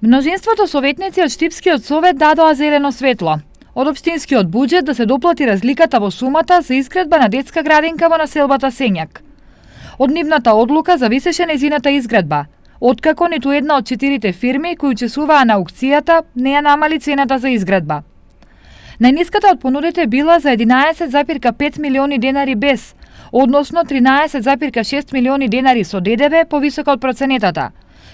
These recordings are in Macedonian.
Множинството советници од Штипскиот совет дадоа зелено светло од општинскиот буџет да се доплати разликата во сумата за изградба на детска градинка во населбата Сењак. Од нивната одлука зависеше нејзината изградба, откако ниту една од 4 фирми кои учесуваа на аукцијата не ја намали цената за изградба. Најниската од понудите била за 11,5 милиони денари без, односно 13,6 милиони денари со ДДВ повисока од проценетата,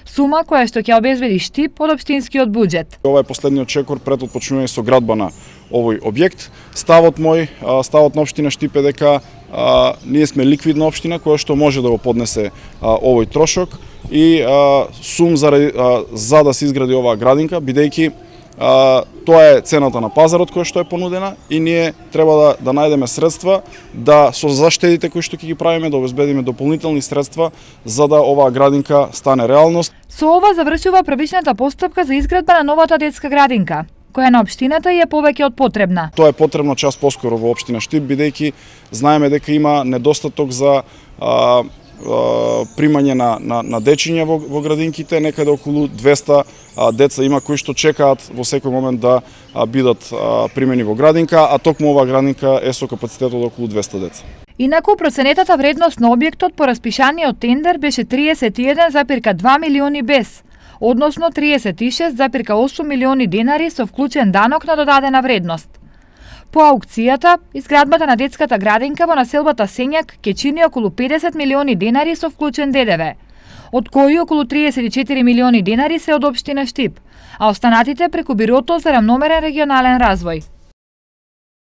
сума која што ќе обезбеди Штип од општинскиот буџет. Ова е последниот чекор пред отпочнување со градба на овој објект. Ставот на општина Штип е дека ние сме ликвидна општина која што може да го поднесе овој трошок и сум за да се изгради оваа градинка, бидејќи тоа е цената на пазарот која што е понудена и ние треба да најдеме средства да со заштедите кои што ќе ги правиме да обезбедиме дополнителни средства за да оваа градинка стане реалност. Со ова завршува првичната постапка за изградба на новата детска градинка, која на општината е повеќе од потребна. Тоа е потребно час поскоро во општина Штип, бидејќи знаеме дека има недостаток за примање на дечиња во градинките, некаде околу 200 деца има кои што чекаат во секој момент да бидат примени во градинка, а токму оваа градинка е со капацитет од околу 200 деца. Инаку проценетата вредност на објектот по распишаниот тендер беше 31,2 милиони без, односно 36,8 милиони денари со вклучен данок на додадена вредност. По аукцијата, изградбата на детската градинка во населбата Сењак ќе чини околу 50 милиони денари со вклучен ДДВ, од кои околу 34 милиони денари се од општина Штип, а останатите преку Бирото за рамномерен регионален развој.